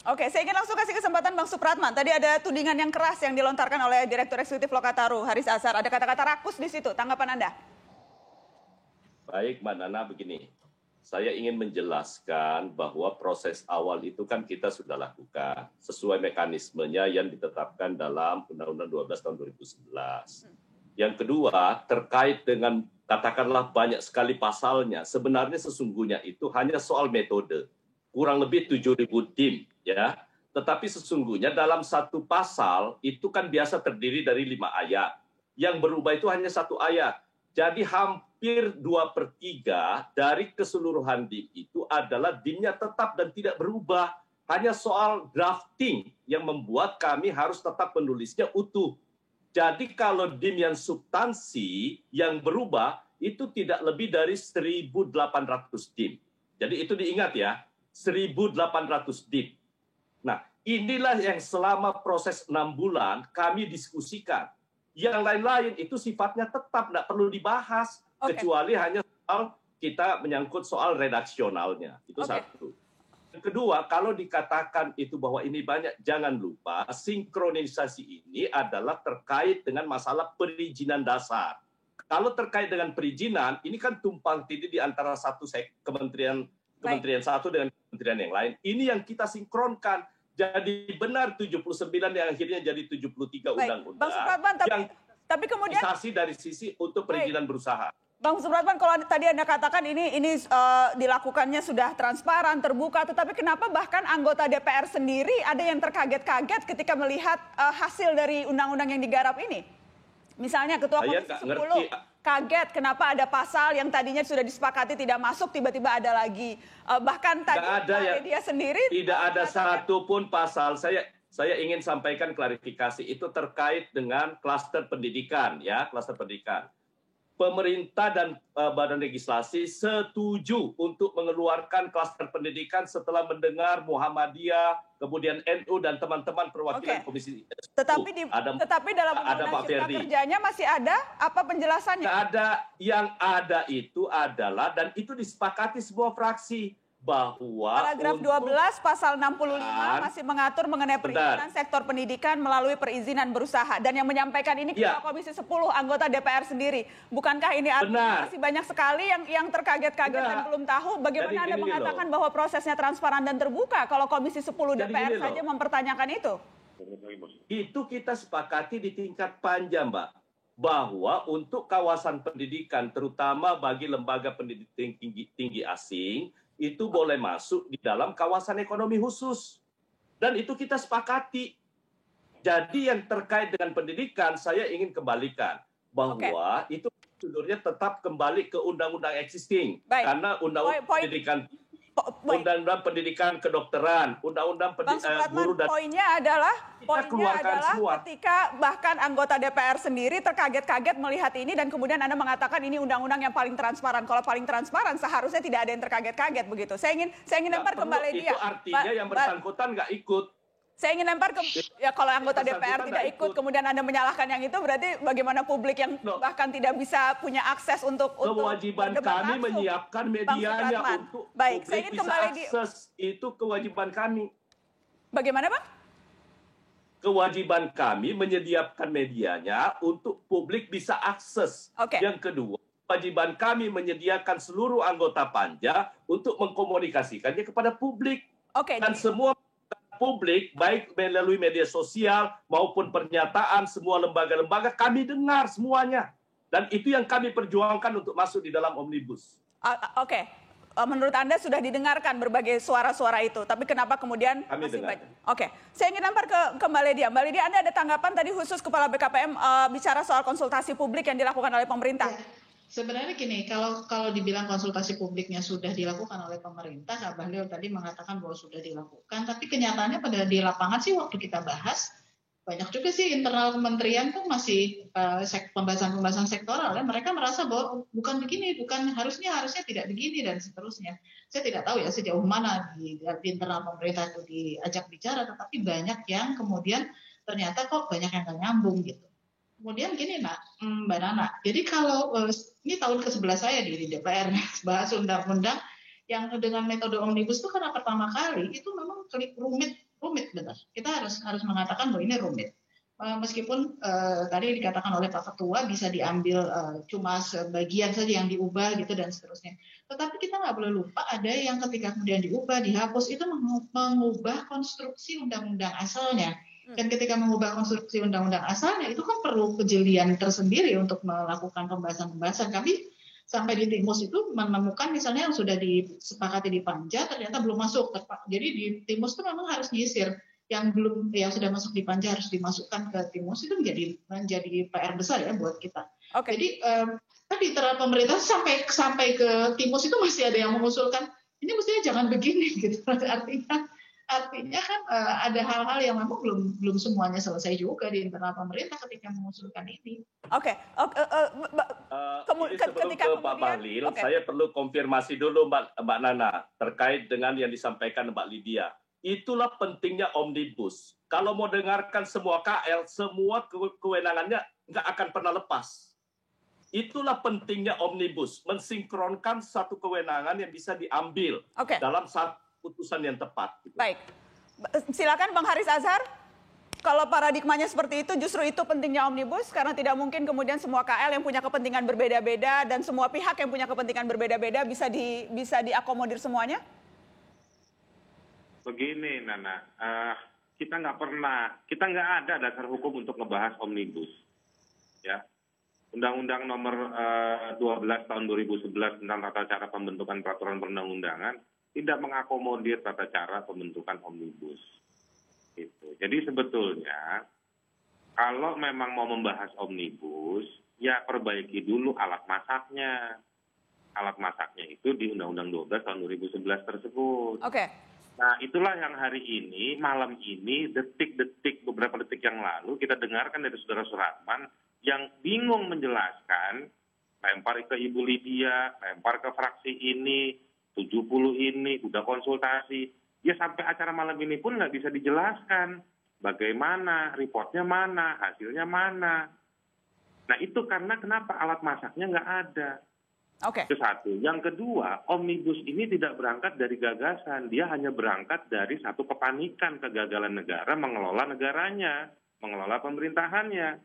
Oke, saya ingin langsung kasih kesempatan Bang Supratman. Tadi ada tudingan yang keras yang dilontarkan oleh Direktur Eksekutif Lokataru, Haris Azhar. Ada kata-kata rakus di situ. Tanggapan Anda? Baik, Mbak Nana, begini. Saya ingin menjelaskan bahwa proses awal itu kan kita sudah lakukan sesuai mekanismenya yang ditetapkan dalam Undang-Undang 12 tahun 2011. Yang kedua, terkait dengan katakanlah banyak sekali pasalnya, sebenarnya sesungguhnya itu hanya soal metode. Kurang lebih 7.000 dim, ya. Tetapi sesungguhnya dalam satu pasal itu kan biasa terdiri dari 5 ayat. Yang berubah itu hanya 1 ayat. Jadi hampir 2/3 dari keseluruhan dim itu adalah dimnya tetap dan tidak berubah. Hanya soal drafting yang membuat kami harus tetap menulisnya utuh. Jadi kalau dim yang substansi yang berubah itu tidak lebih dari 1.800 dim. Jadi itu diingat ya, 1.800 dim. Nah, inilah yang selama proses 6 bulan kami diskusikan. Yang lain-lain itu sifatnya tetap, tidak perlu dibahas. Kecuali hanya soal kita menyangkut soal redaksionalnya. Itu satu. Yang kedua, kalau dikatakan itu bahwa ini banyak, jangan lupa sinkronisasi ini adalah terkait dengan masalah perizinan dasar. Kalau terkait dengan perizinan, ini kan tumpang tindih di antara satu kementerian satu dengan kementerian yang lain. Ini yang kita sinkronkan. Jadi benar 79 yang akhirnya jadi 73 undang-undang. Bang Supratman, tapi kemudian dari sisi untuk perizinan berusaha. Bang Supratman, kalau tadi Anda katakan ini dilakukannya sudah transparan, terbuka, tetapi kenapa bahkan anggota DPR sendiri ada yang terkaget-kaget ketika melihat hasil dari undang-undang yang digarap ini? Misalnya Ketua Komisi 10 kaget kenapa ada pasal yang tadinya sudah disepakati tidak masuk, tiba-tiba ada lagi. Bahkan tadi dia sendiri tidak ada satupun pasal. Saya ingin sampaikan klarifikasi itu terkait dengan klaster pendidikan, ya, klaster pendidikan. Pemerintah dan Badan Legislasi setuju untuk mengeluarkan klaster pendidikan setelah mendengar Muhammadiyah, kemudian NU dan teman-teman perwakilan Komisi 10. Tetapi dalam Undang-Undang Cipta Kerjanya masih ada apa penjelasannya? Yang ada itu adalah, dan itu disepakati semua fraksi, bahwa paragraf 12 pasal 65 masih mengatur mengenai perizinan sektor pendidikan melalui perizinan berusaha, dan yang menyampaikan ini Ketua Komisi 10 anggota DPR sendiri. Bukankah ini masih banyak sekali yang terkaget-kaget dan belum tahu? Bagaimana Anda mengatakan bahwa prosesnya transparan dan terbuka kalau Komisi 10 DPR saja mempertanyakan itu? Itu kita sepakati di tingkat panja, Mbak, bahwa untuk kawasan pendidikan terutama bagi lembaga pendidikan tinggi asing itu boleh masuk di dalam kawasan ekonomi khusus. Dan itu kita sepakati. Jadi yang terkait dengan pendidikan, saya ingin kembalikan bahwa itu prosedurnya tetap kembali ke undang-undang existing. Karena undang-undang pendidikan, undang-undang pendidikan kedokteran, undang-undang guru dan poinnya adalah ketika bahkan anggota DPR sendiri terkaget-kaget melihat ini, dan kemudian Anda mengatakan ini undang-undang yang paling transparan. Kalau paling transparan seharusnya tidak ada yang terkaget-kaget begitu. Saya ingin lempar kembali dia. Itu artinya yang bersangkutan nggak ikut. Saya ingin lempar ya, kalau anggota DPR tidak ikut, kemudian Anda menyalahkan yang itu, berarti bagaimana publik yang bahkan tidak bisa punya akses untuk kewajiban kami langsung menyiapkan medianya untuk baik, saya ingin kembali akses. Itu kewajiban kami. Bagaimana, Bang? Kewajiban kami menyediakan medianya untuk publik bisa akses. Yang kedua, kewajiban kami menyediakan seluruh anggota panja untuk mengkomunikasikannya kepada publik. Dan semua publik, baik melalui media sosial maupun pernyataan semua lembaga-lembaga, kami dengar semuanya. Dan itu yang kami perjuangkan untuk masuk di dalam Omnibus. Menurut Anda sudah didengarkan berbagai suara-suara itu, tapi kenapa kemudian masih banyak? Saya ingin lempar ke Mbak Ledia. Mbak Ledia, Anda ada tanggapan tadi khusus Kepala BKPM bicara soal konsultasi publik yang dilakukan oleh pemerintah? Sebenarnya gini, kalau dibilang konsultasi publiknya sudah dilakukan oleh pemerintah, Kak Bahlil tadi mengatakan bahwa sudah dilakukan, tapi kenyataannya pada di lapangan sih waktu kita bahas, banyak juga sih internal kementerian tuh masih pembahasan sektoral, dan mereka merasa bahwa bukan begini, harusnya tidak begini, dan seterusnya. Saya tidak tahu ya sejauh mana di internal pemerintah itu diajak bicara, tetapi banyak yang kemudian ternyata kok banyak yang nggak nyambung gitu. Kemudian gini Mbak Nana, jadi kalau ini tahun ke-11 saya di DPR bahas undang-undang yang dengan metode omnibus itu karena pertama kali itu memang rumit rumit benar. Kita harus mengatakan bahwa ini rumit. Meskipun tadi dikatakan oleh Pak Ketua bisa diambil cuma sebagian saja yang diubah gitu dan seterusnya. Tetapi kita nggak boleh lupa ada yang ketika kemudian diubah, dihapus itu mengubah konstruksi undang-undang asalnya. Dan ketika mengubah konstruksi undang-undang asalnya itu kan perlu kejelian tersendiri untuk melakukan pembahasan-pembahasan. Kami sampai di Timus itu menemukan misalnya yang sudah disepakati di Panja ternyata belum masuk. Jadi di Timus itu memang harus nyisir yang sudah masuk di Panja harus dimasukkan ke Timus, itu menjadi PR besar ya buat kita. Okay. Jadi tadi terhadap pemerintah sampai ke Timus itu masih ada yang mengusulkan ini mestinya jangan begini gitu. Artinya kan ada hal-hal yang memang belum semuanya selesai juga di internal pemerintah ketika mengusulkan ini. Oke. Sebelum ke Pak Bahlil, saya perlu konfirmasi dulu Mbak Nana terkait dengan yang disampaikan Mbak Lydia. Itulah pentingnya omnibus. Kalau mau dengarkan semua KL, semua kewenangannya nggak akan pernah lepas. Itulah pentingnya omnibus, mensinkronkan satu kewenangan yang bisa diambil dalam satu putusan yang tepat. Baik, silakan Bang Haris Azhar. Kalau paradigmanya seperti itu, justru itu pentingnya omnibus, karena tidak mungkin kemudian semua KL yang punya kepentingan berbeda-beda dan semua pihak yang punya kepentingan berbeda-beda bisa diakomodir semuanya. Begini Nana, kita nggak ada dasar hukum untuk ngebahas omnibus, ya. Undang-Undang nomor 12 tahun 2011 tentang tata cara pembentukan peraturan perundang-undangan tidak mengakomodir tata cara pembentukan omnibus. Gitu. Jadi sebetulnya kalau memang mau membahas omnibus, ya perbaiki dulu alat masaknya. Alat masaknya itu di Undang-Undang 12 tahun 2011 tersebut. Oke. Nah, itulah yang hari ini, malam ini, beberapa detik yang lalu, kita dengarkan dari Saudara Suratman yang bingung menjelaskan, lempar ke Ibu Lydia, lempar ke fraksi ini, 70 ini, udah konsultasi. Ya sampai acara malam ini pun nggak bisa dijelaskan. Bagaimana, reportnya mana, hasilnya mana. Nah, itu karena kenapa alat masaknya nggak ada. Itu satu. Yang kedua, omnibus ini tidak berangkat dari gagasan. Dia hanya berangkat dari satu kepanikan kegagalan negara mengelola negaranya, mengelola pemerintahannya.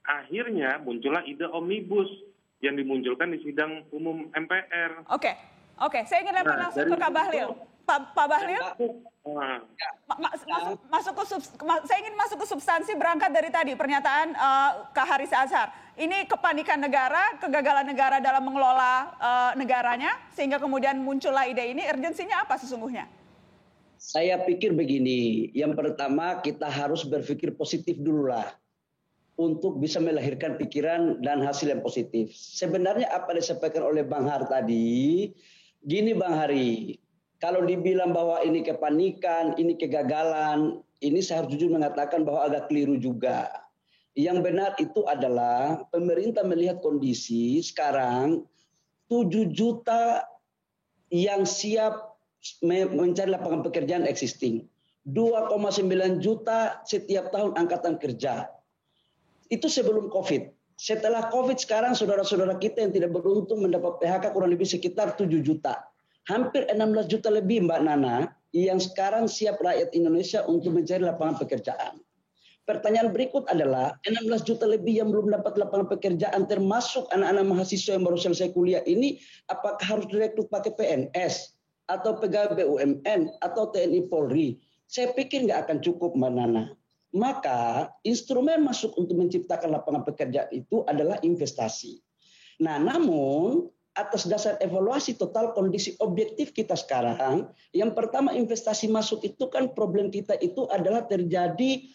Akhirnya muncullah ide omnibus yang dimunculkan di sidang umum MPR. Oke. Saya ingin lempar langsung ke Kak Bahlil. Pak Bahlil, saya ingin masuk ke substansi berangkat dari tadi pernyataan Kak Haris Azhar. Ini kepanikan negara, kegagalan negara dalam mengelola negaranya, sehingga kemudian muncullah ide ini. Urgensinya apa sesungguhnya? Saya pikir begini, yang pertama kita harus berpikir positif dulu lah untuk bisa melahirkan pikiran dan hasil yang positif. Sebenarnya apa yang disampaikan oleh Bang Har tadi, gini Bang Hari, kalau dibilang bahwa ini kepanikan, ini kegagalan, ini saya harus jujur mengatakan bahwa agak keliru juga. Yang benar itu adalah pemerintah melihat kondisi sekarang 7 juta yang siap mencari lapangan pekerjaan existing. 2,9 juta setiap tahun angkatan kerja. Itu sebelum COVID. Setelah COVID sekarang saudara-saudara kita yang tidak beruntung mendapat PHK kurang lebih sekitar 7 juta. Hampir 16 juta lebih Mbak Nana yang sekarang siap rakyat Indonesia untuk mencari lapangan pekerjaan. Pertanyaan berikut adalah 16 juta lebih yang belum dapat lapangan pekerjaan termasuk anak-anak mahasiswa yang baru selesai kuliah ini apakah harus direkrut pakai PNS atau pegawai BUMN atau TNI Polri? Saya pikir nggak akan cukup Mbak Nana. Maka instrumen masuk untuk menciptakan lapangan pekerjaan itu adalah investasi. Nah namun atas dasar evaluasi total kondisi objektif kita sekarang, yang pertama investasi masuk itu kan problem kita itu adalah terjadi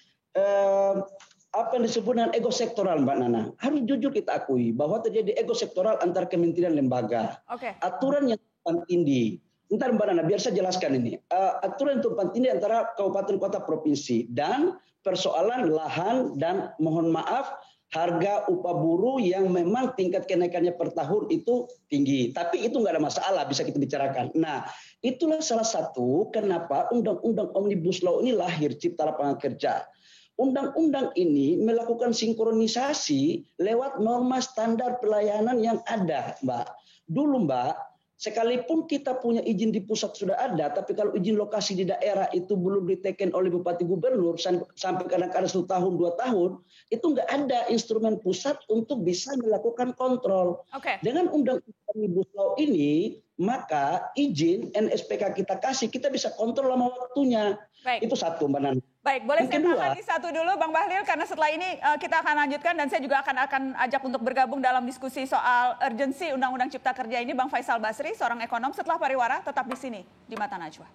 apa yang disebut dengan ego sektoral Mbak Nana. Harus jujur kita akui bahwa terjadi ego sektoral antar kementerian lembaga. Aturan yang tumpang tindih. Ntar Mbak Nana biar saya jelaskan ini. Aturan yang tumpang tindih antara kabupaten kota provinsi dan persoalan lahan dan mohon maaf harga upah buruh yang memang tingkat kenaikannya per tahun itu tinggi. Tapi itu nggak ada masalah, bisa kita bicarakan. Nah, itulah salah satu kenapa Undang-Undang Omnibus Law ini lahir, Cipta Lapangan Kerja. Undang-undang ini melakukan sinkronisasi lewat norma standar pelayanan yang ada, Mbak. Dulu, Mbak, Sekalipun kita punya izin di pusat sudah ada, tapi kalau izin lokasi di daerah itu belum diteken oleh bupati gubernur sampai kadang-kadang 1 tahun 2 tahun, itu nggak ada instrumen pusat untuk bisa melakukan kontrol. Dengan undang-undang Omnibus Law ini, maka izin NSPK kita kasih, kita bisa kontrol lama waktunya. Itu satu, Mbak Nana. Baik, boleh saya tahan satu dulu Bang Bahlil, karena setelah ini kita akan lanjutkan dan saya juga akan ajak untuk bergabung dalam diskusi soal urgensi Undang-Undang Cipta Kerja ini Bang Faisal Basri, seorang ekonom. Setelah pariwara, tetap di sini di Mata Najwa.